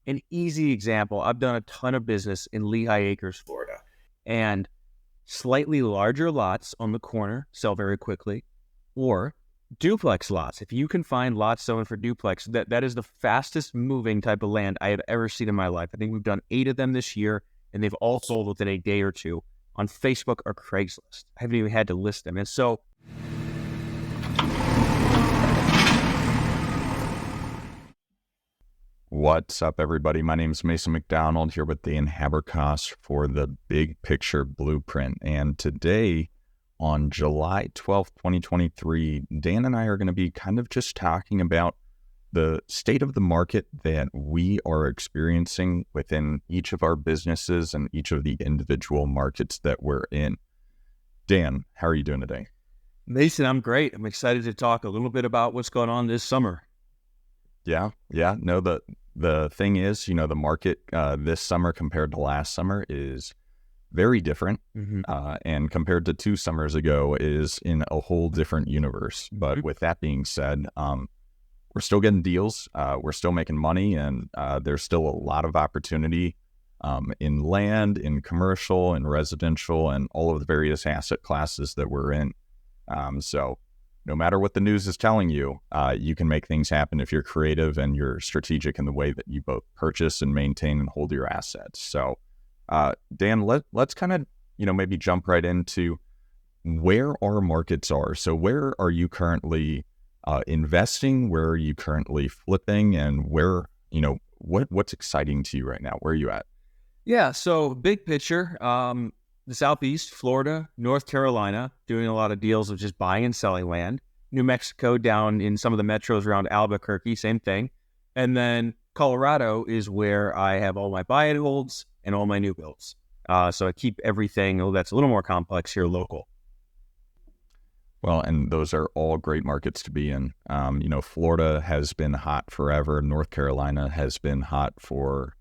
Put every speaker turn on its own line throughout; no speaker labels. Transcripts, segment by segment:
An easy example, I've done a ton of business in Lehigh Acres, Florida, and slightly larger lots on the corner sell very quickly, or duplex lots. If you can find lots selling for duplex, that is the fastest moving type of land I have ever seen in my life. I think we've done 8 of them this year, and they've all sold within a day or two on Facebook or Craigslist. I haven't even had to list them. And so
What's up, everybody? My name is Mason McDonald here with Dan Haberkost for the Big Picture Blueprint. And today, on July 12th, 2023, Dan and I are going to be kind of just talking about the state of the market that we are experiencing within each of our businesses and each of the individual markets that we're in. Dan, how are you doing today?
Mason, I'm great. I'm excited to talk a little bit about what's going on this summer.
Yeah. No, the thing is, the market this summer compared to last summer is very different. And compared to 2 summers ago is in a whole different universe. But with that being said, we're still getting deals. We're still making money, and there's still a lot of opportunity in land, in commercial, in residential, and all of the various asset classes that we're in. So no matter what the news is telling you, you can make things happen if you're creative and you're strategic in the way that you both purchase and maintain and hold your assets. So, Dan, let's kind of, maybe jump right into where our markets are. So where are you currently investing? Where are you currently flipping? And where, what's exciting to you right now? Where are you at?
Yeah, so big picture, the Southeast, Florida, North Carolina, doing a lot of deals of just buying and selling land. New Mexico, down in some of the metros around Albuquerque, same thing. And then Colorado is where I have all my buy and holds and all my new builds. So I keep everything that's a little more complex here local.
Well, and those are all great markets to be in. Florida has been hot forever. North Carolina has been hot for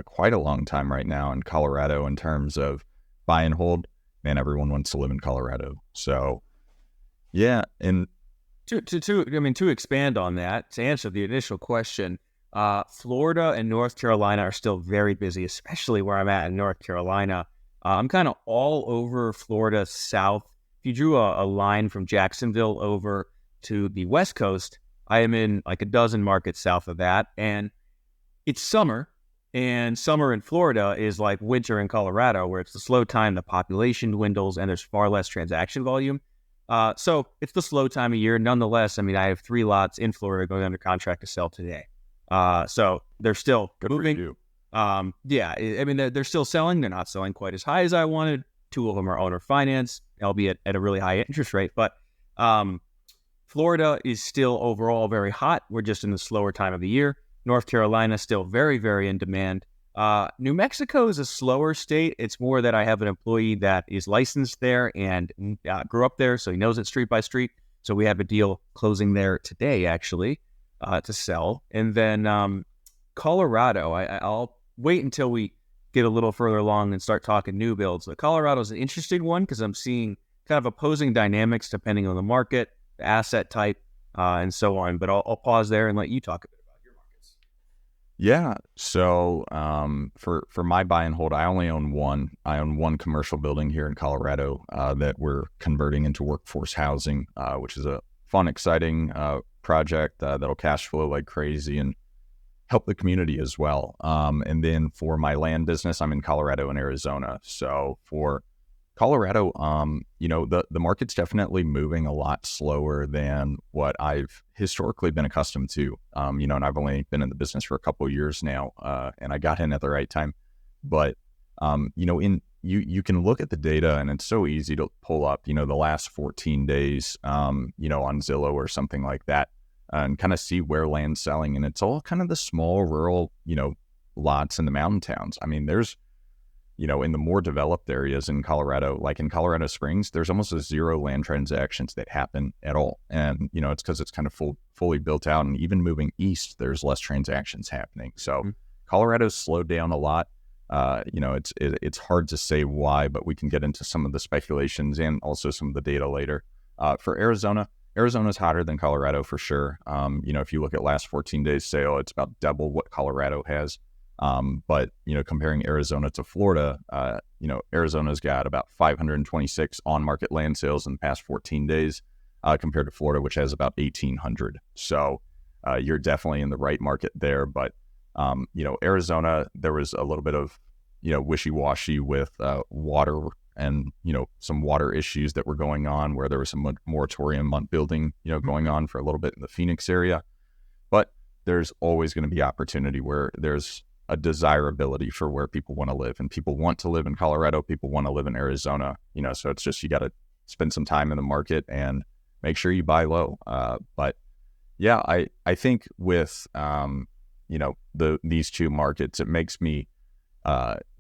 quite a long time right now. And Colorado, in terms of buy and hold, man, everyone wants to live in Colorado. So, yeah. And
to expand on that, to answer the initial question, Florida and North Carolina are still very busy, especially where I'm at in North Carolina. I'm kind of all over Florida south. If you drew a line from Jacksonville over to the West Coast, I am in like a dozen markets south of that. And it's summer. And summer in Florida is like winter in Colorado, where it's the slow time, the population dwindles, and there's far less transaction volume. So it's the slow time of year. Nonetheless, I mean, I have 3 lots in Florida going under contract to sell today. So they're still
good
moving.
For you.
They're still selling. They're not selling quite as high as I wanted. 2 of them are owner finance, albeit at a really high interest rate. But Florida is still overall very hot. We're just in the slower time of the year. North Carolina still very, very in demand. New Mexico is a slower state. It's more that I have an employee that is licensed there and grew up there, so he knows it street by street. So we have a deal closing there today, actually, to sell. And then Colorado, I'll wait until we get a little further along and start talking new builds. But Colorado is an interesting one because I'm seeing kind of opposing dynamics depending on the market, the asset type, and so on. But I'll pause there and let you talk a bit.
Yeah. So for my buy and hold, I only own one. I own one commercial building here in Colorado that we're converting into workforce housing, which is a fun, exciting project that'll cash flow like crazy and help the community as well. And then for my land business, I'm in Colorado and Arizona. So for Colorado, the market's definitely moving a lot slower than what I've historically been accustomed to. And I've only been in the business for a couple of years now, and I got in at the right time. But you can look at the data, and it's so easy to pull up, the last 14 days, on Zillow or something like that, and kind of see where land's selling, and it's all kind of the small rural, lots in the mountain towns. I mean, there's in the more developed areas in Colorado, like in Colorado Springs, there's almost 0 land transactions that happen at all. And, it's because it's kind of fully built out. And even moving east, there's less transactions happening. So Colorado's slowed down a lot. It's hard to say why, but we can get into some of the speculations and also some of the data later. For Arizona's hotter than Colorado for sure. If you look at last 14 days sale, it's about double what Colorado has. But, comparing Arizona to Florida, Arizona's got about 526 on-market land sales in the past 14 days, compared to Florida, which has about 1,800. So you're definitely in the right market there. But, Arizona, there was a little bit of, wishy-washy with water and, some water issues that were going on where there was some moratorium on building, going on for a little bit in the Phoenix area. But there's always going to be opportunity where there's a desirability for where people want to live, and people want to live in Colorado. People want to live in Arizona, so it's just, you got to spend some time in the market and make sure you buy low. But yeah, I think with, these two markets, it makes me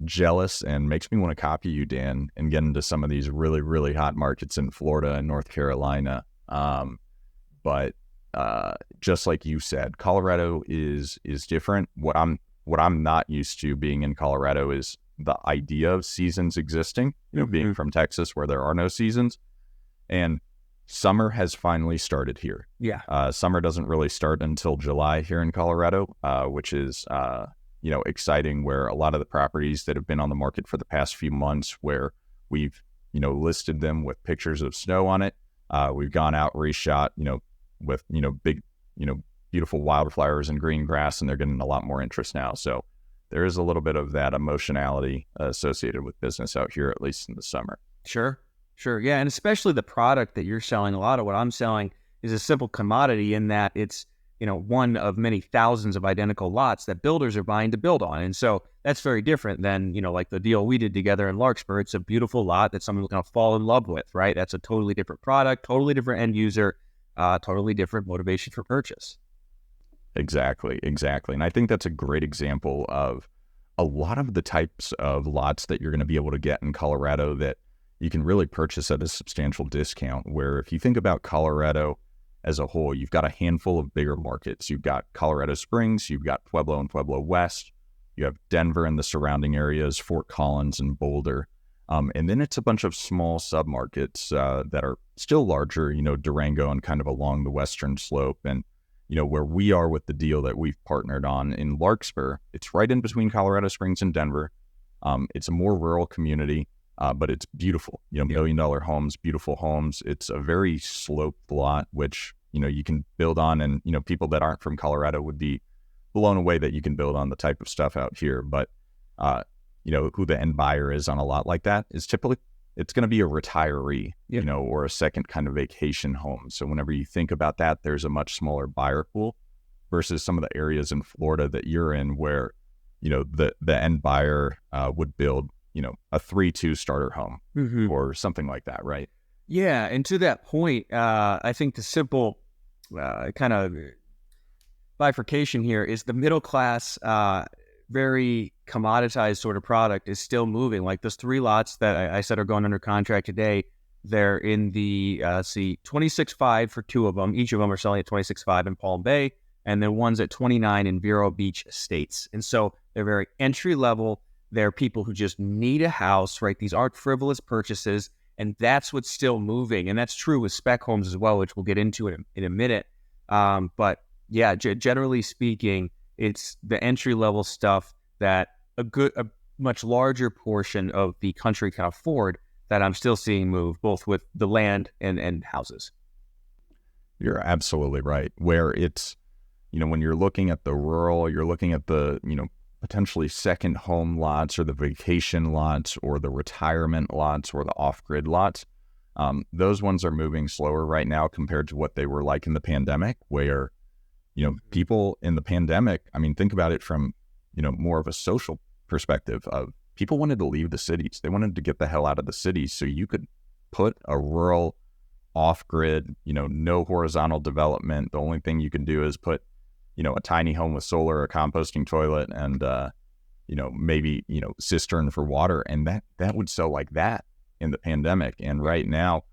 jealous and makes me want to copy you, Dan, and get into some of these really, really hot markets in Florida and North Carolina. But just like you said, Colorado is different. What I'm not used to being in Colorado is the idea of seasons existing, being from Texas where there are no seasons. And summer has finally started here.
Yeah.
Summer doesn't really start until July here in Colorado, which is, exciting, where a lot of the properties that have been on the market for the past few months, where we've, listed them with pictures of snow on it. We've gone out, reshot, with, big, beautiful wildflowers and green grass, and they're getting a lot more interest now. So there is a little bit of that emotionality associated with business out here, at least in the summer.
Sure. Yeah. And especially the product that you're selling. A lot of what I'm selling is a simple commodity in that it's, one of many thousands of identical lots that builders are buying to build on. And so that's very different than, like the deal we did together in Larkspur. It's a beautiful lot that someone's going to fall in love with, right? That's a totally different product, totally different end user, totally different motivation for purchase.
Exactly. And I think that's a great example of a lot of the types of lots that you're going to be able to get in Colorado that you can really purchase at a substantial discount, where if you think about Colorado as a whole, you've got a handful of bigger markets. You've got Colorado Springs, you've got Pueblo and Pueblo West, you have Denver and the surrounding areas, Fort Collins and Boulder. And then it's a bunch of small submarkets that are still larger, Durango and kind of along the western slope. And, where we are with the deal that we've partnered on in Larkspur, it's right in between Colorado Springs and Denver. It's a more rural community, but it's beautiful, $1 million homes, beautiful homes. It's a very sloped lot, which, you can build on. And, people that aren't from Colorado would be blown away that you can build on the type of stuff out here. But, who the end buyer is on a lot like that is typically, it's going to be a retiree, or a second kind of vacation home. So whenever you think about that, there's a much smaller buyer pool versus some of the areas in Florida that you're in where, the end buyer would build, a 3-2 starter home or something like that, right?
Yeah. And to that point, I think the simple kind of bifurcation here is the middle class, very commoditized sort of product is still moving. Like those 3 lots that I said are going under contract today, they're in the 26.5 for 2 of them. Each of them are selling at 26.5 in Palm Bay, and then one's at 29 in Vero Beach Estates. And so they're very entry level. They're people who just need a house, right? These aren't frivolous purchases, and that's what's still moving. And that's true with spec homes as well, which we'll get into in a minute. But yeah, generally speaking, it's the entry level stuff that a much larger portion of the country can afford that I'm still seeing move, both with the land and houses.
You're absolutely right. Where it's, when you're looking at the rural, you're looking at the, potentially second home lots or the vacation lots or the retirement lots or the off-grid lots. Those ones are moving slower right now compared to what they were like in the pandemic, where, people in the pandemic, think about it from, more of a social perspective of people wanted to leave the cities. They wanted to get the hell out of the cities. So you could put a rural off-grid, no horizontal development. The only thing you can do is put, a tiny home with solar, a composting toilet, and, maybe, cistern for water. And that would sell like that in the pandemic. And right now,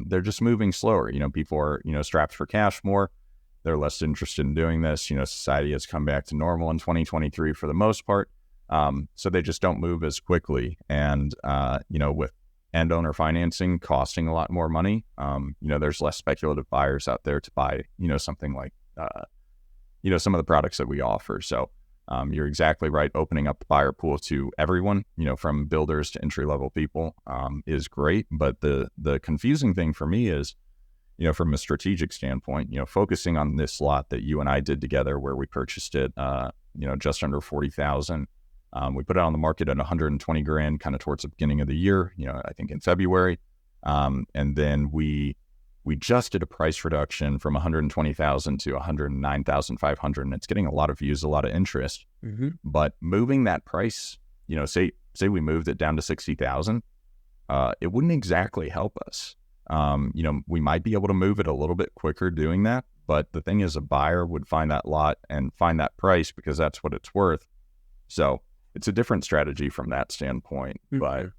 they're just moving slower. People are, strapped for cash more. They're less interested in doing this. Society has come back to normal in 2023 for the most part. So they just don't move as quickly. And, with end owner financing costing a lot more money, there's less speculative buyers out there to buy, something like, some of the products that we offer. So You're exactly right. Opening up the buyer pool to everyone, from builders to entry-level people, is great. But the confusing thing for me is, from a strategic standpoint, focusing on this lot that you and I did together where we purchased it, just under 40,000. We put it on the market at 120 grand kind of towards the beginning of the year, I think in February. And then we just did a price reduction from 120,000 to 109,500, and it's getting a lot of views, a lot of interest.
Mm-hmm.
But moving that price, say we moved it down to 60,000, it wouldn't exactly help us. We might be able to move it a little bit quicker doing that, but the thing is, a buyer would find that lot and find that price because that's what it's worth. So it's a different strategy from that standpoint.
Mm-hmm.
But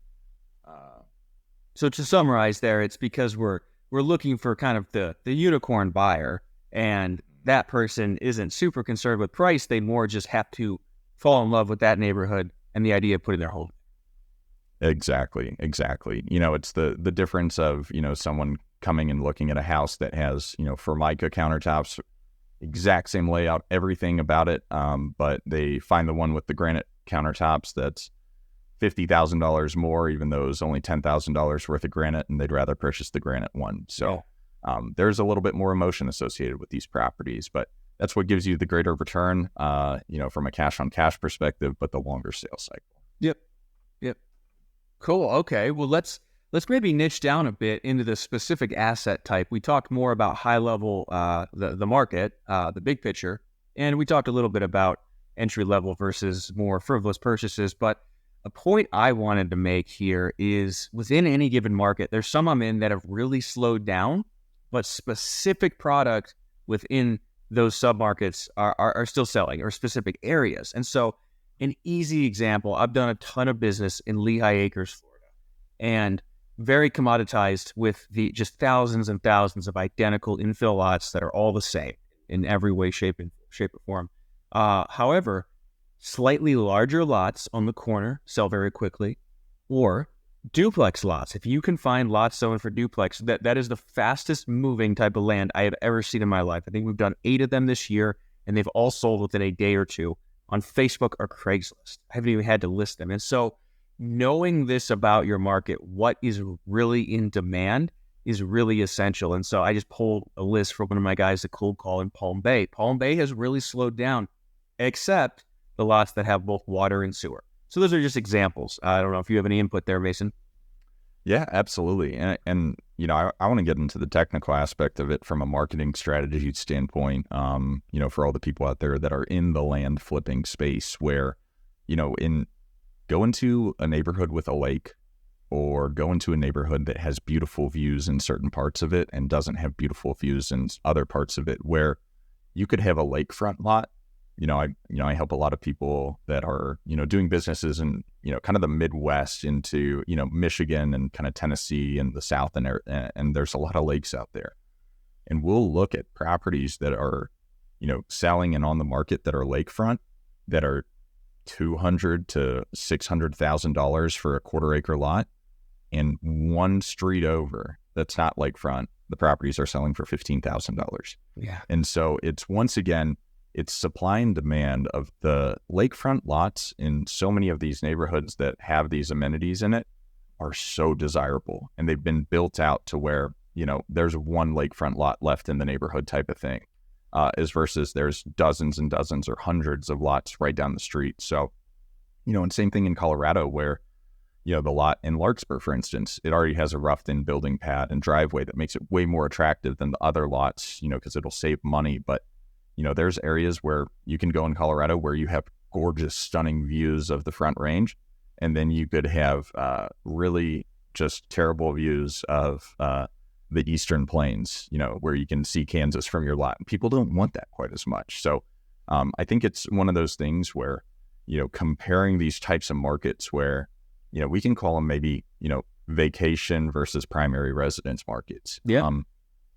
so to summarize there, it's because we're looking for kind of the unicorn buyer, and that person isn't super concerned with price. They more just have to fall in love with that neighborhood and the idea of putting their home.
Exactly. It's the difference of, someone coming and looking at a house that has, Formica countertops, exact same layout, everything about it. But they find the one with the granite countertops that's $50,000 more, even though it's only $10,000 worth of granite, and they'd rather purchase the granite one. So there's a little bit more emotion associated with these properties, but that's what gives you the greater return, from a cash on cash perspective, but the longer sales cycle.
Yep. Cool. Okay. Well, let's maybe niche down a bit into the specific asset type. We talked more about high level, the market, the big picture, and we talked a little bit about entry level versus more frivolous purchases. But a point I wanted to make here is within any given market, there's some I'm in that have really slowed down, but specific product within those submarkets are still selling, or specific areas. And so an easy example, I've done a ton of business in Lehigh Acres, Florida, and very commoditized with the just thousands and thousands of identical infill lots that are all the same in every way, shape, or form. However, slightly larger lots on the corner sell very quickly, or duplex lots. If you can find lots selling for duplex, that is the fastest moving type of land I have ever seen in my life. I think we've done 8 of them this year, and they've all sold within a day or two on Facebook or Craigslist. I haven't even had to list them. And so knowing this about your market, what is really in demand, is really essential. And so I just pulled a list from one of my guys at Cold Call in Palm Bay. Palm Bay has really slowed down, except the lots that have both water and sewer. So those are just examples. I don't know if you have any input there, Mason.
Yeah, absolutely. And I want to get into the technical aspect of it from a marketing strategy standpoint, for all the people out there that are in the land flipping space where, go into a neighborhood with a lake, or go into a neighborhood that has beautiful views in certain parts of it and doesn't have beautiful views in other parts of it, where you could have a lakefront lot. I help a lot of people that are, doing businesses in, kind of the Midwest into, Michigan and kind of Tennessee and the South, and there's a lot of lakes out there. And we'll look at properties that are, selling and on the market that are lakefront, that are $200,000 to $600,000 for a quarter acre lot, and one street over that's not lakefront, the properties are selling for $15,000.
Yeah.
And so it's, once again, it's supply and demand of the lakefront lots in so many of these neighborhoods that have these amenities in it are so desirable. And they've been built out to where, there's one lakefront lot left in the neighborhood type of thing, as versus there's dozens and dozens or hundreds of lots right down the street. So, and same thing in Colorado where, the lot in Larkspur, for instance, it already has a roughed-in building pad and driveway that makes it way more attractive than the other lots, because it'll save money. But there's areas where you can go in Colorado where you have gorgeous, stunning views of the Front Range, and then you could have really just terrible views of the Eastern Plains, where you can see Kansas from your lot. People don't want that quite as much. So I think it's one of those things where, comparing these types of markets where, we can call them maybe, vacation versus primary residence markets.
Yeah.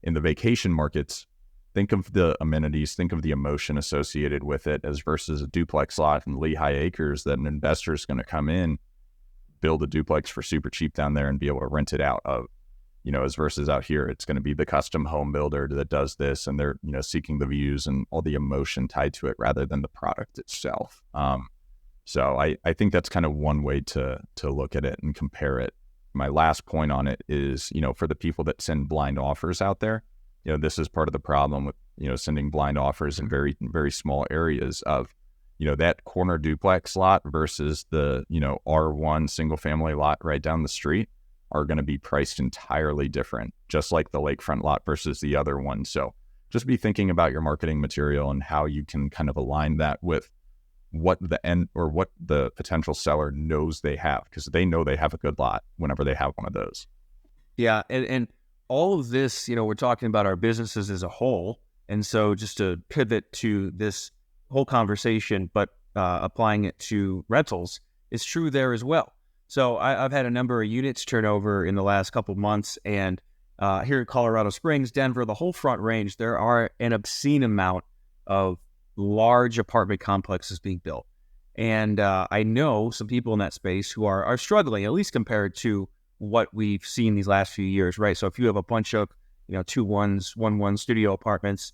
In the vacation markets, think of the amenities, think of the emotion associated with it, as versus a duplex lot in Lehigh Acres that an investor is going to come in, build a duplex for super cheap down there and be able to rent it out of. as versus out here, it's going to be the custom home builder that does this, and they're, seeking the views and all the emotion tied to it rather than the product itself. So I think that's kind of one way to look at it and compare it. My last point on it is, for the people that send blind offers out there, this is part of the problem with, sending blind offers in very, very small areas of, that corner duplex lot versus the, R1 single family lot right down the street are going to be priced entirely different, just like the lakefront lot versus the other one. So just be thinking about your marketing material and how you can kind of align that with what the end or what the potential seller knows they have, because they know they have a good lot whenever they have one of those.
Yeah. And all of this, we're talking about our businesses as a whole. And so just to pivot to this whole conversation, but applying it to rentals is true there as well. So I've had a number of units turn over in the last couple months, and here in Colorado Springs, Denver, the whole Front Range, there are an obscene amount of large apartment complexes being built. And I know some people in that space who are struggling, at least compared to what we've seen these last few years, right? So if you have a bunch of, 2-1s, 1-1 studio apartments,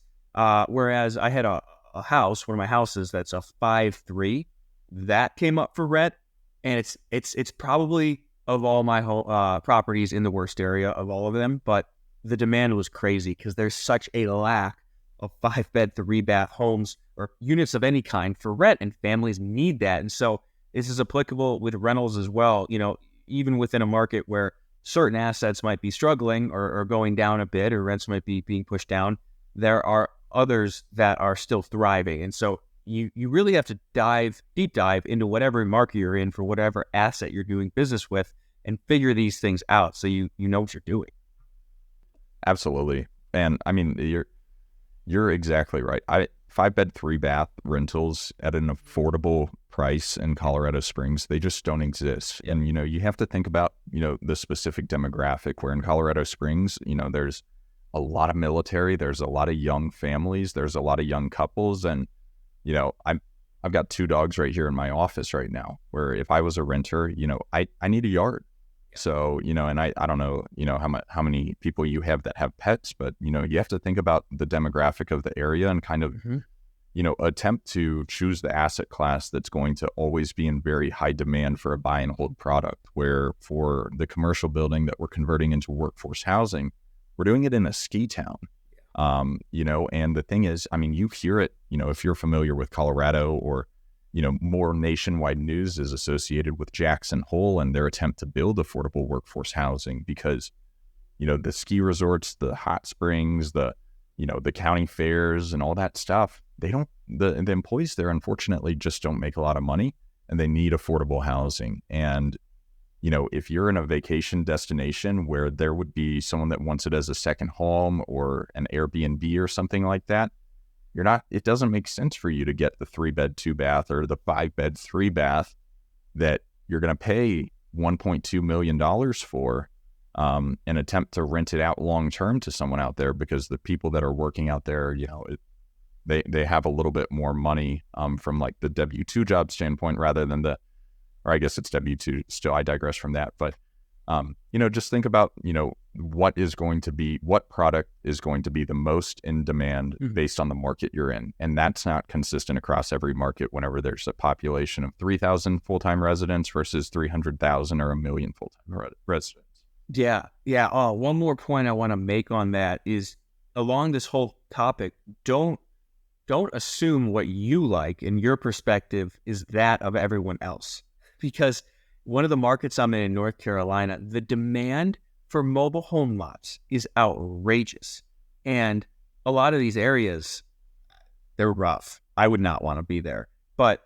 whereas I had a house, one of my houses that's a 5-3, that came up for rent, and it's probably of all my properties in the worst area of all of them, but the demand was crazy because there's such a lack of 5-bed, 3-bath homes or units of any kind for rent, and families need that. And so this is applicable with rentals as well. Even within a market where certain assets might be struggling or going down a bit, or rents might be being pushed down, there are others that are still thriving. And so you really have to deep dive into whatever market you're in for whatever asset you're doing business with, and figure these things out so you know what you're doing.
Absolutely. And I mean, you're exactly right. 5-bed, 3-bath rentals at an affordable price in Colorado Springs, they just don't exist. And, you have to think about, the specific demographic, where in Colorado Springs, there's a lot of military, there's a lot of young families, there's a lot of young couples. And, I've got 2 dogs right here in my office right now, where if I was a renter, I need a yard. So, and I don't know, how many people you have that have pets, but, you have to think about the demographic of the area and kind of, attempt to choose the asset class that's going to always be in very high demand for a buy and hold product, where for the commercial building that we're converting into workforce housing, we're doing it in a ski town. And the thing is, I mean, you hear it, if you're familiar with Colorado, or, more nationwide news is associated with Jackson Hole and their attempt to build affordable workforce housing, because, the ski resorts, the hot springs, the county fairs and all that stuff, the employees there, unfortunately, just don't make a lot of money, and they need affordable housing. And, if you're in a vacation destination where there would be someone that wants it as a second home or an Airbnb or something like that, it doesn't make sense for you to get the 3-bed, 2-bath or the 5-bed, 3-bath that you're going to pay $1.2 million for, and attempt to rent it out long-term to someone out there, because the people that are working out there, they have a little bit more money, from like the W-2 job standpoint rather than or I guess it's W-2 still, I digress from that. But, just think about, what product is going to be the most in demand based on the market you're in. And that's not consistent across every market whenever there's a population of 3,000 full-time residents versus 300,000 or 1 million full-time residents.
Yeah. One more point I want to make on that is, along this whole topic, don't assume what you like and your perspective is that of everyone else. Because one of the markets I'm in North Carolina, the demand for mobile home lots is outrageous. And a lot of these areas, they're rough. I would not want to be there. But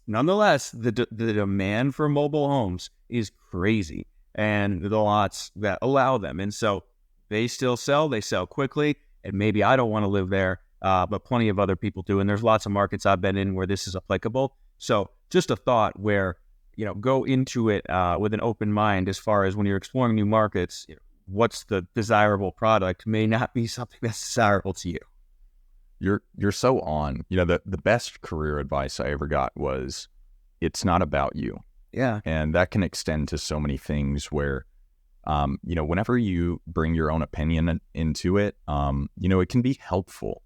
nonetheless, the demand for mobile homes is crazy, and the lots that allow them. And so they still sell. They sell quickly. And maybe I don't want to live there, but plenty of other people do. And there's lots of markets I've been in where this is applicable. So just a thought where, go into it with an open mind, as far as when you're exploring new markets, what's the desirable product may not be something that's desirable to you.
You're so on. The best career advice I ever got was, it's not about you.
Yeah.
And that can extend to so many things where, whenever you bring your own opinion into it, it can be helpful.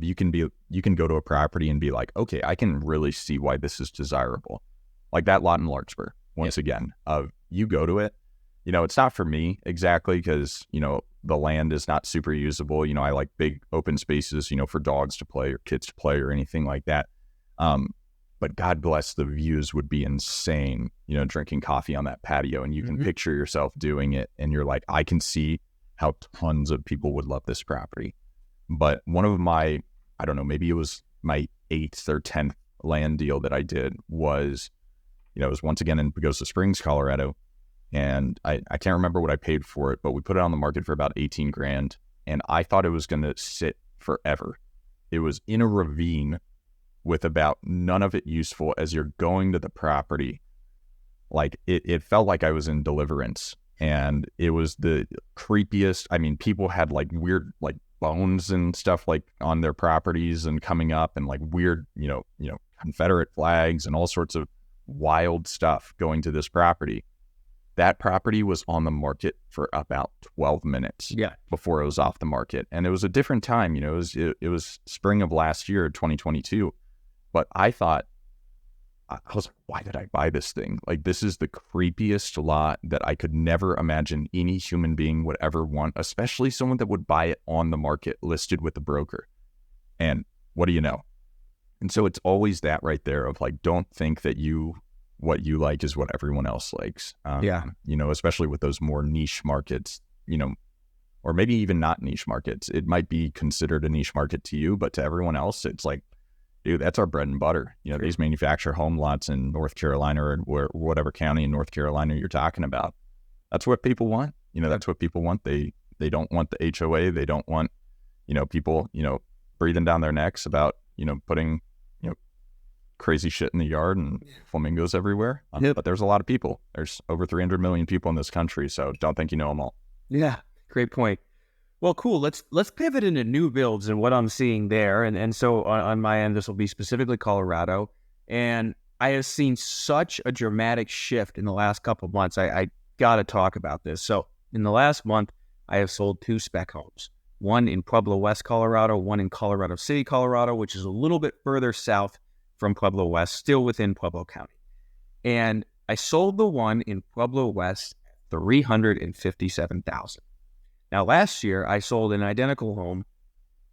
You can go to a property and be like, okay, I can really see why this is desirable. Like that lot in Larkspur, once again, you go to it, it's not for me exactly because, the land is not super usable. I like big open spaces, for dogs to play or kids to play or anything like that. But God bless, the views would be insane, drinking coffee on that patio, and you can picture yourself doing it. And you're like, I can see how tons of people would love this property. But one of my, I don't know, maybe it was my 8th or 10th land deal that I did was, it was once again in Pagosa Springs, Colorado. And I can't remember what I paid for it, but we put it on the market for about 18 grand. And I thought it was going to sit forever. It was in a ravine with about none of it useful as you're going to the property. Like it felt like I was in Deliverance, and it was the creepiest. I mean, people had like weird, like bones and stuff like on their properties and coming up, and like weird, Confederate flags and all sorts of wild stuff going to this property. That property was on the market for about 12 minutes before it was off the market. And it was a different time, it was spring of last year, 2022. But I thought, I was like, why did I buy this thing? Like, this is the creepiest lot that I could never imagine any human being would ever want, especially someone that would buy it on the market listed with the broker. And what do you know? And so it's always that right there of like, don't think that what you like is what everyone else likes. Especially with those more niche markets, or maybe even not niche markets. It might be considered a niche market to you, but to everyone else, it's like, dude, that's our bread and butter. These manufactured home lots in North Carolina or whatever county in North Carolina you're talking about. That's what people want. That's what people want. They don't want the HOA. They don't want, people, breathing down their necks about, putting, crazy shit in the yard and flamingos everywhere. But there's a lot of people. There's over 300 million people in this country. So don't think you know them all.
Yeah, great point. Well, cool. Let's pivot into new builds and what I'm seeing there. And so on my end, this will be specifically Colorado. And I have seen such a dramatic shift in the last couple of months. I got to talk about this. So in the last month, I have sold 2 spec homes, one in Pueblo West, Colorado, one in Colorado City, Colorado, which is a little bit further south from Pueblo West, still within Pueblo County. And I sold the one in Pueblo West, $357,000. Now, last year, I sold an identical home,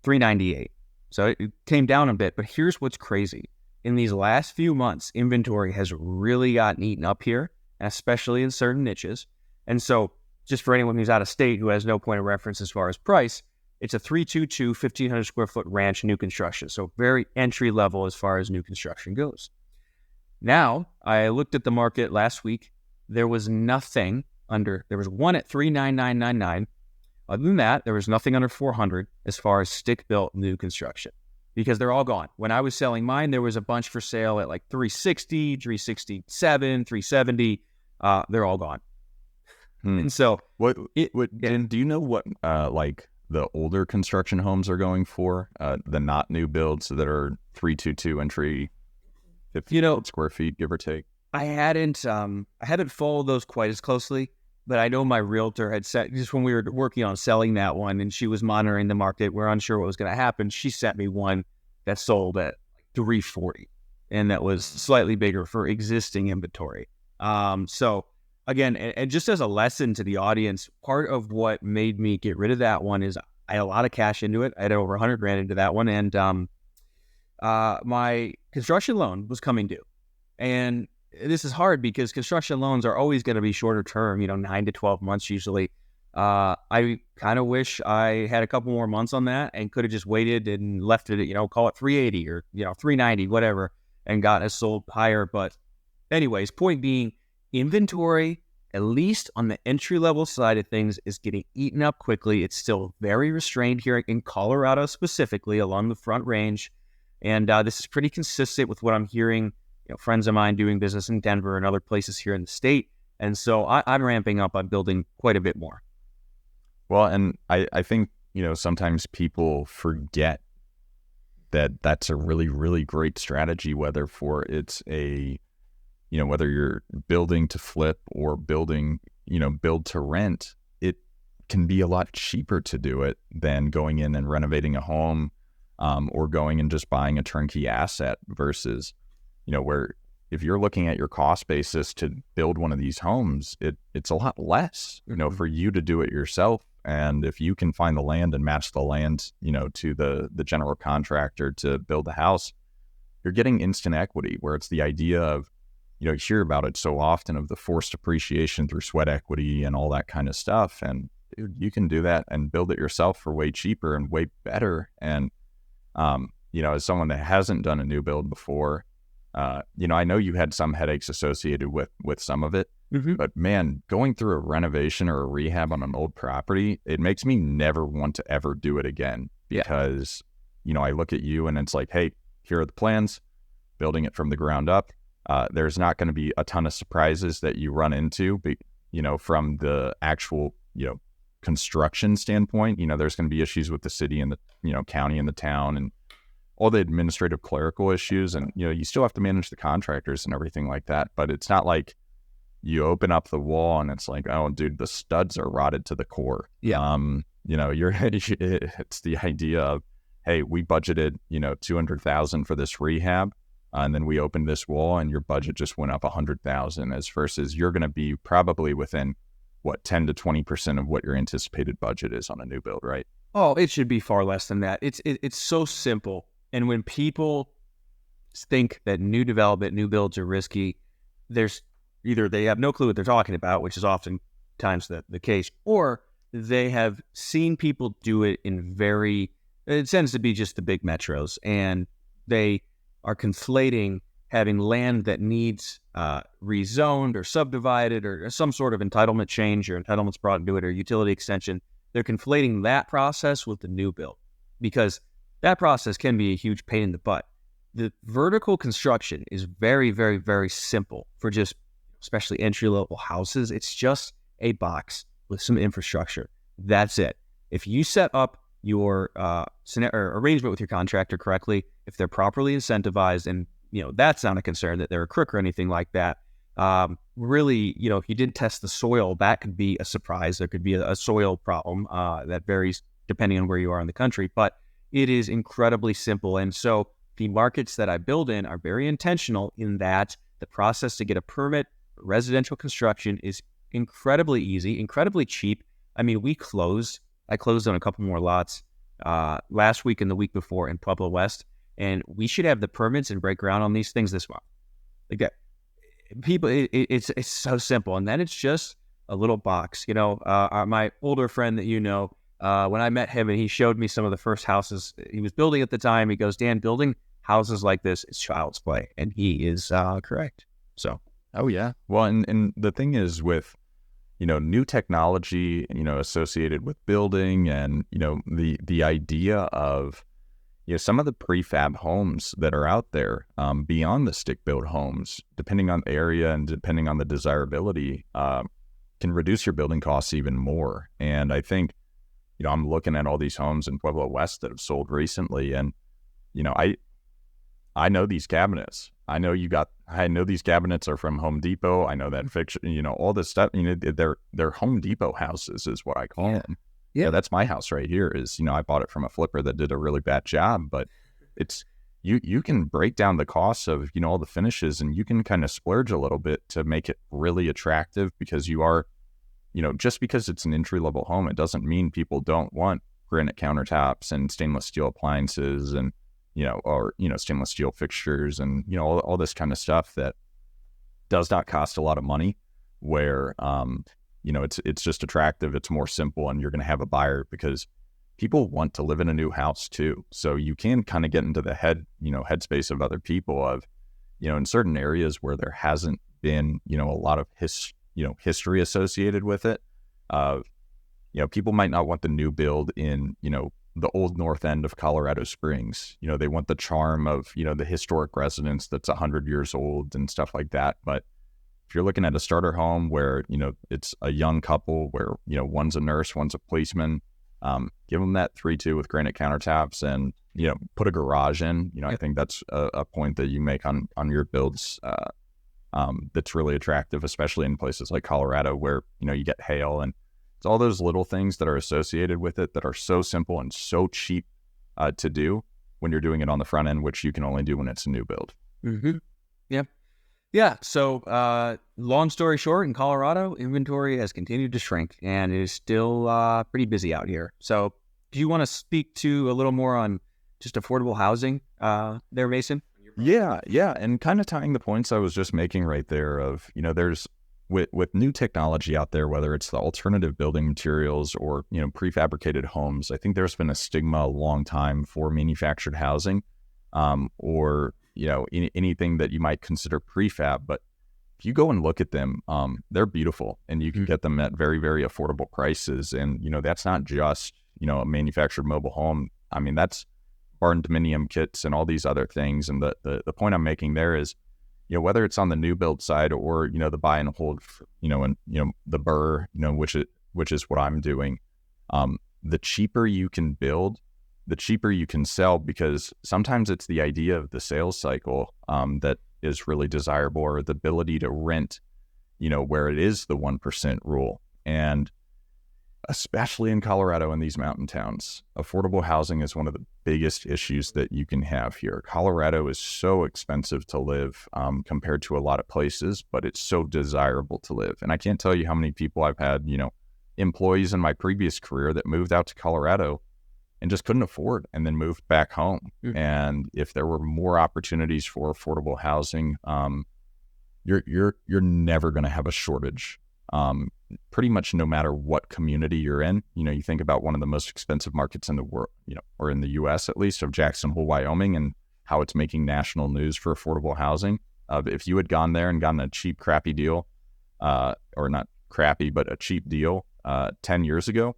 $398,000. So it came down a bit, but here's what's crazy. In these last few months, inventory has really gotten eaten up here, especially in certain niches. And so just for anyone who's out of state who has no point of reference as far as price, it's a 322, 1,500 square foot ranch, new construction. So very entry level as far as new construction goes. Now, I looked at the market last week. There was nothing there was one at 39999. Other than that, there was nothing under 400 as far as stick-built new construction because they're all gone. When I was selling mine, there was a bunch for sale at like 360, 367, 370. They're all gone. And so,
do you know what like the older construction homes are going for? The not new builds that are 322 entry, 50 square feet, give or take.
I hadn't followed those quite as closely. But I know my realtor had said, just when we were working on selling that one and she was monitoring the market, we're unsure what was going to happen. She sent me one that sold at $340 and that was slightly bigger for existing inventory. So again, and just as a lesson to the audience, part of what made me get rid of that one is I had a lot of cash into it. I had over 100 grand into that one. And my construction loan was coming due. And this is hard because construction loans are always going to be shorter term, 9 to 12 months usually. I kind of wish I had a couple more months on that and could have just waited and left it at, call it 380 or, 390, whatever, and gotten it sold higher. But anyways, point being, inventory, at least on the entry level side of things, is getting eaten up quickly. It's still very restrained here in Colorado, specifically along the Front Range. And this is pretty consistent with what I'm hearing, friends of mine doing business in Denver and other places here in the state. And so I'm ramping up on building quite a bit more.
Well, and I think, sometimes people forget that that's a really, really great strategy, whether it's whether you're building to flip or building, build to rent, it can be a lot cheaper to do it than going in and renovating a home, or going and just buying a turnkey asset versus, where if you're looking at your cost basis to build one of these homes, it's a lot less, for you to do it yourself. And if you can find the land and match the land, to the general contractor to build the house, you're getting instant equity, where it's the idea of, you hear about it so often of the forced appreciation through sweat equity and all that kind of stuff. And dude, you can do that and build it yourself for way cheaper and way better. And, as someone that hasn't done a new build before, I know you had some headaches associated with some of it, but man, going through a renovation or a rehab on an old property, it makes me never want to ever do it again because, I look at you and it's like, hey, here are the plans, building it from the ground up. There's not going to be a ton of surprises that you run into, from the actual, construction standpoint. There's going to be issues with the city and the, county and the town and all the administrative clerical issues. And, you still have to manage the contractors and everything like that. But it's not like you open up the wall and it's like, oh, dude, the studs are rotted to the core.
Yeah.
It's the idea of, hey, we budgeted, $200,000 for this rehab. And then we opened this wall and your budget just went up $100,000 as versus you're going to be probably within 10 to 20% of what your anticipated budget is on a new build, right?
Oh, it should be far less than that. It's so simple. And when people think that new development, new builds are risky, there's either they have no clue what they're talking about, which is oftentimes the case, or they have seen people do it it tends to be just the big metros, and they are conflating having land that needs rezoned or subdivided or some sort of entitlement change or entitlements brought into it or utility extension. They're conflating that process with the new build because that process can be a huge pain in the butt. The vertical construction is very, very, very simple for just especially entry-level houses. It's just a box with some infrastructure. That's it. If you set up your arrangement with your contractor correctly, if they're properly incentivized, and that's not a concern that they're a crook or anything like that. Really, if you didn't test the soil, that could be a surprise. There could be a soil problem that varies depending on where you are in the country, but it is incredibly simple. And so the markets that I build in are very intentional in that the process to get a permit for residential construction is incredibly easy, incredibly cheap. I mean, I closed on a couple more lots last week and the week before in Pueblo West, and we should have the permits and break ground on these things this month. Like that, people, it's so simple, and then it's just a little box. My older friend that when I met him and he showed me some of the first houses he was building at the time, he goes, Dan, building houses like this is child's play, and he is correct. So,
oh yeah, well, and the thing is with new technology, associated with building and, the idea of, some of the prefab homes that are out there, beyond the stick-built homes, depending on the area and depending on the desirability, can reduce your building costs even more. And I think, I'm looking at all these homes in Pueblo West that have sold recently, and, I know these cabinets. I know these cabinets are from Home Depot. I know that fiction, all this stuff, they're Home Depot houses is what I call them. Yeah. That's my house right here is, I bought it from a flipper that did a really bad job, but it's, you can break down the costs of, all the finishes, and you can kind of splurge a little bit to make it really attractive because you are, just because it's an entry-level home, it doesn't mean people don't want granite countertops and stainless steel appliances and, stainless steel fixtures and, all this kind of stuff that does not cost a lot of money where, it's just attractive. It's more simple, and you're going to have a buyer because people want to live in a new house too. So you can kind of get into the headspace of other people of, in certain areas where there hasn't been, a lot of history associated with it. People might not want the new build in, the old north end of Colorado Springs. They want the charm of, the historic residence that's 100 years old and stuff like that. But if you're looking at a starter home where, it's a young couple where, one's a nurse, one's a policeman, give them that 3-2 with granite countertops and, put a garage in. I think that's a point that you make on your builds that's really attractive, especially in places like Colorado where, you get hail, and it's all those little things that are associated with it that are so simple and so cheap to do when you're doing it on the front end, which you can only do when it's a new build.
Mm-hmm. Yeah. Yeah. So long story short, in Colorado, inventory has continued to shrink and it is still pretty busy out here. So do you want to speak to a little more on just affordable housing there, Mason?
Yeah. And kind of tying the points I was just making right there of, there's with new technology out there, whether it's the alternative building materials or, prefabricated homes, I think there's been a stigma a long time for manufactured housing, or, anything that you might consider prefab. But if you go and look at them, they're beautiful and you can get them at very, very affordable prices. And, that's not just, a manufactured mobile home. I mean, that's barn dominium kits and all these other things. And the point I'm making there is, whether it's on the new build side or, the buy and hold, and, the BRRRR, which is what I'm doing, the cheaper you can build, the cheaper you can sell, because sometimes it's the idea of the sales cycle that is really desirable, or the ability to rent, where it is the 1% rule. And especially in Colorado and these mountain towns, affordable housing is one of the biggest issues that you can have here. Colorado is so expensive to live compared to a lot of places, but it's so desirable to live. And I can't tell you how many people I've had, employees in my previous career that moved out to Colorado and just couldn't afford and then moved back home. Mm-hmm. And if there were more opportunities for affordable housing, you're never going to have a shortage. Pretty much no matter what community you're in. You think about one of the most expensive markets in the world, or in the US at least, of Jackson Hole, Wyoming, and how it's making national news for affordable housing. If you had gone there and gotten a cheap, crappy deal, or not crappy, but a cheap deal 10 years ago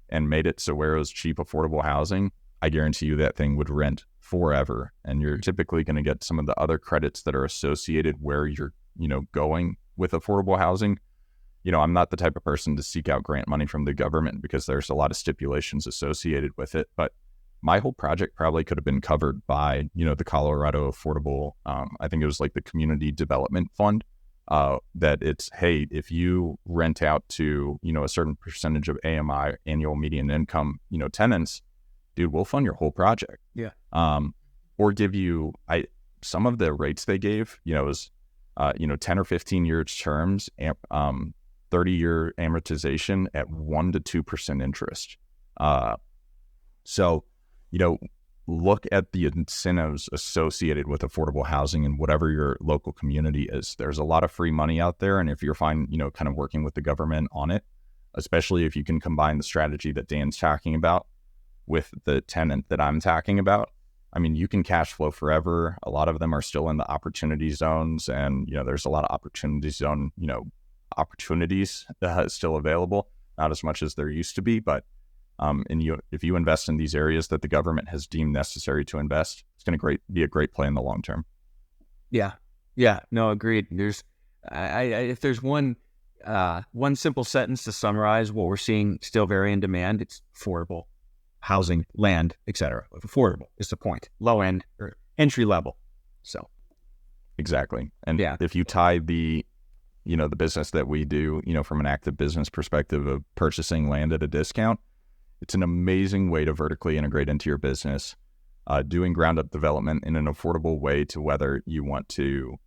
and made it so where it was cheap, affordable housing, I guarantee you that thing would rent forever. And you're typically going to get some of the other credits that are associated where you're, going with affordable housing. I'm not the type of person to seek out grant money from the government because there's a lot of stipulations associated with it. But my whole project probably could have been covered by, the Colorado Affordable, I think it was like the Community Development Fund, that it's, hey, if you rent out to, a certain percentage of AMI, annual median income, tenants, dude, we'll fund your whole project.
Yeah.
Or give you, some of the rates they gave, was, 10 or 15 year terms, 30-year amortization at 1% to 2% interest. So, look at the incentives associated with affordable housing in whatever your local community is. There's a lot of free money out there. And if you're fine, kind of working with the government on it, especially if you can combine the strategy that Dan's talking about with the tenant that I'm talking about, I mean, you can cash flow forever. A lot of them are still in the opportunity zones, and, there's a lot of opportunity zone, opportunities still available, not as much as there used to be, but if you invest in these areas that the government has deemed necessary to invest, it's going to be a great play in the long term.
Yeah, no, agreed. There's, if there's one simple sentence to summarize what we're seeing still very in demand, it's affordable housing, land, etc. Affordable is the point. Low end or entry level. So
exactly, and if you tie the the business that we do, from an active business perspective of purchasing land at a discount, it's an amazing way to vertically integrate into your business, doing ground up development in an affordable way to whether you want to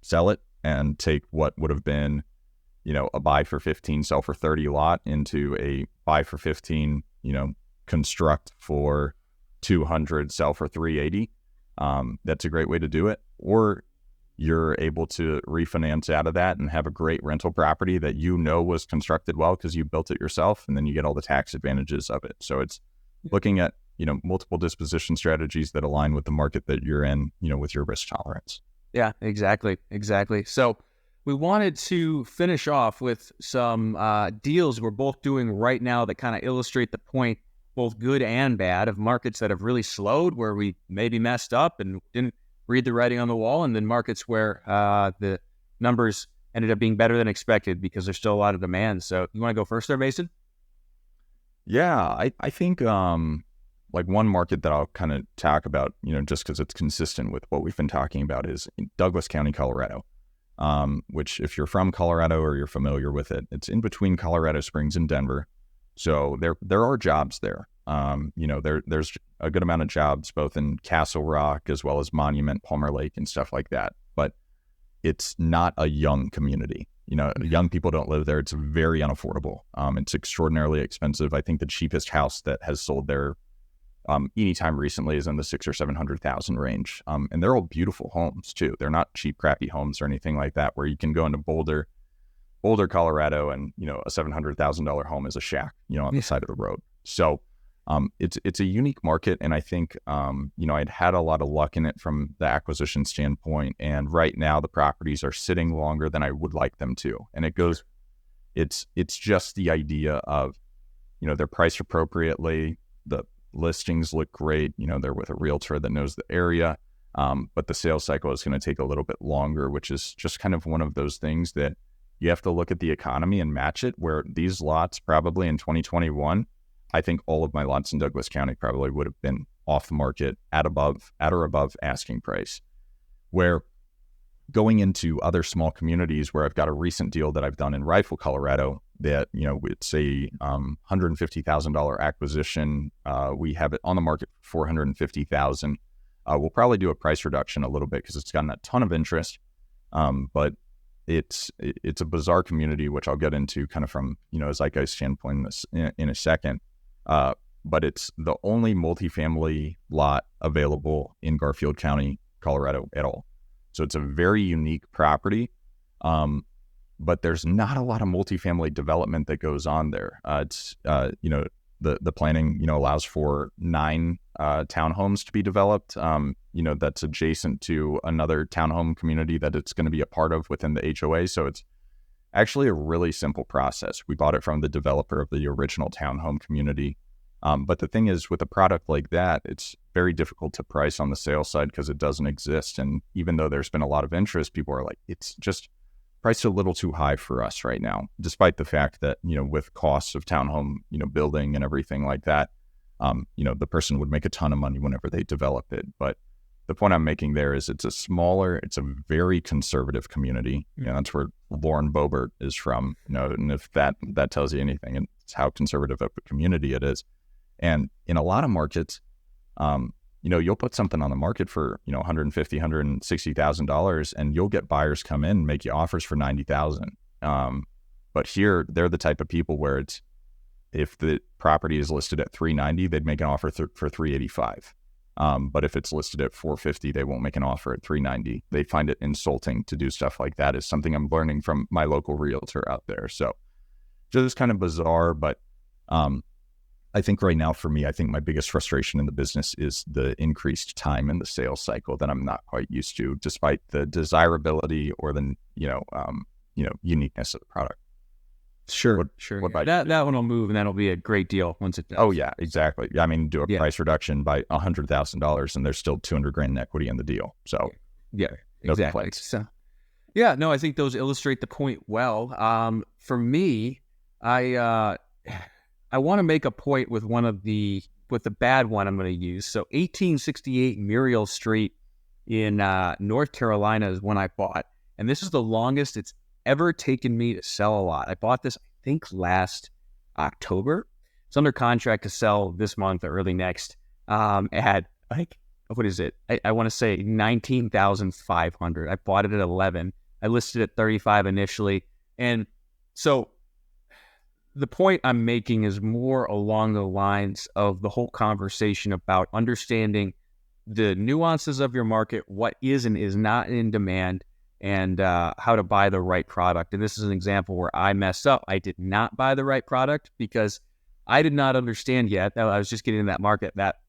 sell it and take what would have been, a buy for 15, sell for 30 lot into a buy for 15, construct for 200, sell for 380. That's a great way to do it. Or you're able to refinance out of that and have a great rental property that was constructed well because you built it yourself, and then you get all the tax advantages of it. So it's looking at, multiple disposition strategies that align with the market that you're in, with your risk tolerance.
Yeah, exactly. So we wanted to finish off with some deals we're both doing right now that kind of illustrate the point, both good and bad, of markets that have really slowed, where we maybe messed up and didn't read the writing on the wall, and then markets where the numbers ended up being better than expected because there's still a lot of demand. So you want to go first there, Mason?
Yeah, I think like one market that I'll kind of talk about, just because it's consistent with what we've been talking about, is in Douglas County, Colorado. which if you're from Colorado or you're familiar with it, it's in between Colorado Springs and Denver. So there are jobs there. There's a good amount of jobs both in Castle Rock as well as Monument, Palmer Lake, and stuff like that. But it's not a young community. Young people don't live there. It's very unaffordable. It's extraordinarily expensive. I think the cheapest house that has sold there anytime recently is in the $600,000 or $700,000 range. And they're all beautiful homes too. They're not cheap, crappy homes or anything like that, where you can go into Boulder, Colorado, and a $700,000 home is a shack, on the side of the road. So it's a unique market, and I think I'd had a lot of luck in it from the acquisition standpoint. And right now the properties are sitting longer than I would like them to, and it's just the idea of they're priced appropriately. The listings look great. They're with a realtor that knows the area, but the sales cycle is going to take a little bit longer, which is just kind of one of those things that you have to look at the economy and match it. Where these lots probably in 2021, I think all of my lots in Douglas County probably would have been off the market at or above asking price. Where going into other small communities, where I've got a recent deal that I've done in Rifle, Colorado, that it's a $150,000 acquisition. We have it on the market for $450,000. We'll probably do a price reduction a little bit because it's gotten a ton of interest. But it's a bizarre community, which I'll get into kind of from a zeitgeist standpoint in a second. But it's the only multifamily lot available in Garfield County, Colorado at all. So it's a very unique property. But there's not a lot of multifamily development that goes on there. The planning, allows for 9 townhomes to be developed, that's adjacent to another townhome community that it's going to be a part of within the HOA. So it's actually a really simple process. We bought it from the developer of the original townhome community. But the thing is, with a product like that, it's very difficult to price on the sales side because it doesn't exist. And even though there's been a lot of interest, people are like, it's just priced a little too high for us right now, despite the fact that, with costs of townhome, building and everything like that, the person would make a ton of money whenever they develop it. But the point I'm making there is it's a very conservative community. That's where Lauren Boebert is from, and if that tells you anything, it's how conservative of a community it is. And in a lot of markets, you'll put something on the market for, $150,000, $160,000, and you'll get buyers come in and make you offers for $90,000. But here, they're the type of people where if the property is listed at $390,000, they'd make an offer for $385,000. But if it's listed at $450,000, they won't make an offer at $390,000. They find it insulting to do stuff like that. Is something I'm learning from my local realtor out there. So just kind of bizarre, but I think right now for me, I think my biggest frustration in the business is the increased time in the sales cycle that I'm not quite used to, despite the desirability or the uniqueness of the product.
Sure.
What about
that one will move, and that'll be a great deal once it does.
Oh yeah, exactly. I mean, do a price reduction by $100,000, and there's still $200,000 in equity in the deal. So
exactly. So I think those illustrate the point well. For me, I want to make a point with the bad one I'm going to use. So 1868 Muriel Street in North Carolina is one I bought. And this is the longest it's ever taken me to sell a lot. I bought this, I think, last October. It's under contract to sell this month or early next. At what is it? I want to say $19,500. I bought it at $11,000. I listed at $35,000 initially. And so the point I'm making is more along the lines of the whole conversation about understanding the nuances of your market, what is and is not in demand, and how to buy the right product. And this is an example where I messed up. I did not buy the right product because I did not understand yet. I was just getting in that market that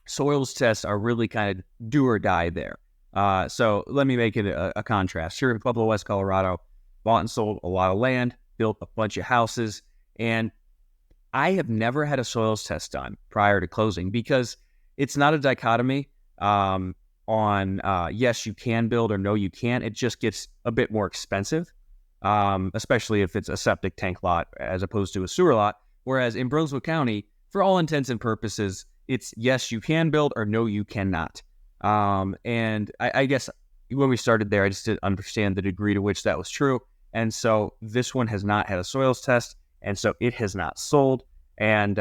soils tests are really kind of do or die there. So let me make it a contrast. Here in Pueblo, West Colorado, bought and sold a lot of land, built a bunch of houses, and I have never had a soils test done prior to closing because it's not a dichotomy on yes, you can build or no, you can't. It just gets a bit more expensive, especially if it's a septic tank lot as opposed to a sewer lot. Whereas in Brunswick County, for all intents and purposes, it's yes, you can build or no, you cannot. And I guess when we started there, I just didn't understand the degree to which that was true. And so this one has not had a soils test, and so it has not sold. And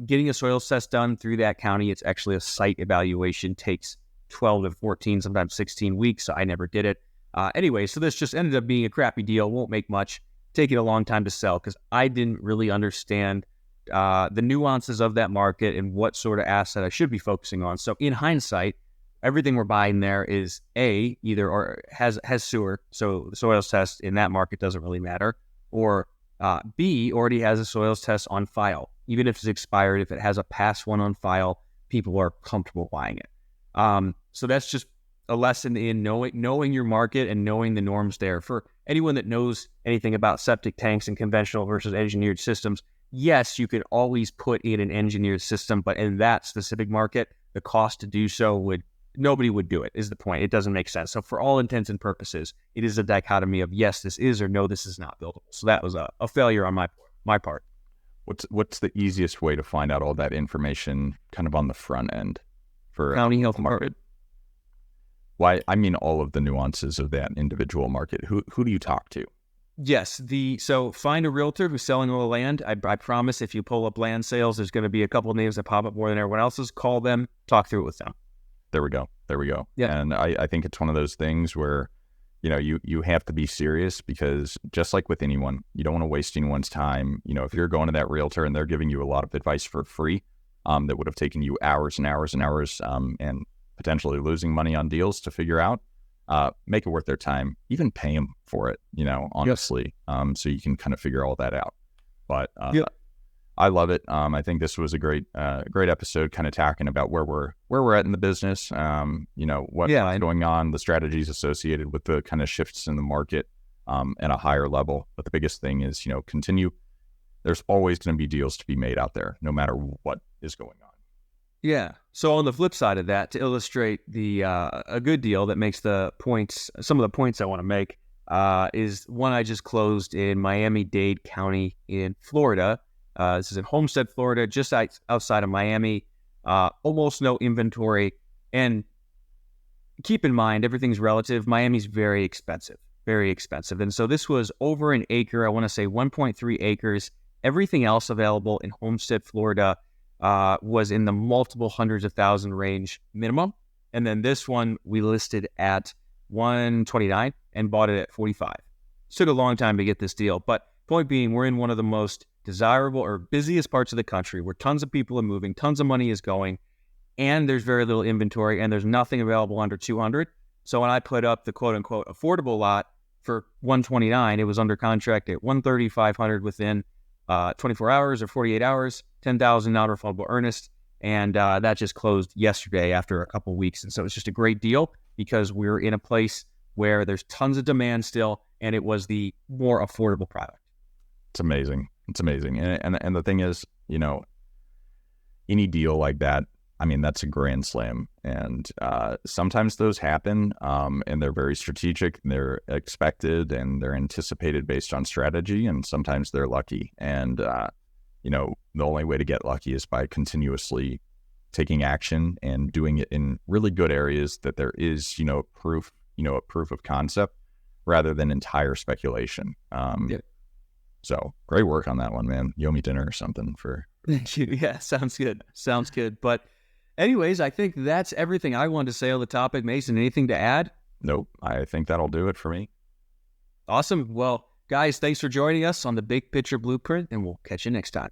getting a soils test done through that county, it's actually a site evaluation, takes 12 to 14, sometimes 16 weeks. So I never did it. Anyway, so this just ended up being a crappy deal. Won't make much. Taking a long time to sell because I didn't really understand the nuances of that market and what sort of asset I should be focusing on. So in hindsight, everything we're buying there is either or has sewer, so the soils test in that market doesn't really matter, or B, already has a soils test on file. Even if it's expired, if it has a past one on file, people are comfortable buying it. So that's just a lesson in knowing your market and knowing the norms there. For anyone that knows anything about septic tanks and conventional versus engineered systems, yes, you could always put in an engineered system, but in that specific market, the cost to do so nobody would do it, is the point. It doesn't make sense. So for all intents and purposes, it is a dichotomy of yes, this is, or no, this is not buildable. So that was a failure on my part.
What's the easiest way to find out all that information kind of on the front end for
County Health Market?
Why? I mean, all of the nuances of that individual market. Who do you talk to?
Yes. So find a realtor who's selling all the land. I promise if you pull up land sales, there's going to be a couple of names that pop up more than everyone else's. Call them, talk through it with them.
There we go.
Yeah.
And I think it's one of those things where, you have to be serious because just like with anyone, you don't want to waste anyone's time. If you're going to that realtor and they're giving you a lot of advice for free, that would have taken you hours and hours and hours, and potentially losing money on deals to figure out, make it worth their time, even pay them for it, honestly, so you can kind of figure all that out. But I love it. I think this was a great episode, kind of talking about where we're at in the business, what's going on, the strategies associated with the kind of shifts in the market, at a higher level. But the biggest thing is, continue. There's always going to be deals to be made out there, no matter what is going on.
Yeah. So on the flip side of that, to illustrate the a good deal that makes some of the points I want to make, is one I just closed in Miami-Dade County in Florida. This is in Homestead, Florida, just outside of Miami. Almost no inventory. And keep in mind, everything's relative. Miami's very expensive. And so this was over an acre. I want to say 1.3 acres. Everything else available in Homestead, Florida, was in the multiple hundreds of thousand range minimum. And then this one we listed at 129 and bought it at 45. Took a long time to get this deal. But point being, we're in one of the most desirable or busiest parts of the country where tons of people are moving, tons of money is going, and there's very little inventory, and there's nothing available under 200. So when I put up the quote unquote affordable lot for 129, it was under contract at 130, 500 within 24 hours or 48 hours, 10,000 non-refundable earnest. And that just closed yesterday after a couple of weeks. And so it's just a great deal because we're in a place where there's tons of demand still, and it was the more affordable product.
It's amazing. And the thing is, any deal like that, I mean, that's a grand slam. And sometimes those happen, and they're very strategic, and they're expected, and they're anticipated based on strategy. And sometimes they're lucky. And, the only way to get lucky is by continuously taking action and doing it in really good areas that there is, a proof of concept rather than entire speculation. So great work on that one, man. You owe me dinner or something for.
Thank you. Yeah, sounds good. But anyways, I think that's everything I wanted to say on the topic. Mason, anything to add?
Nope. I think that'll do it for me.
Awesome. Well, guys, thanks for joining us on the Big Picture Blueprint, and we'll catch you next time.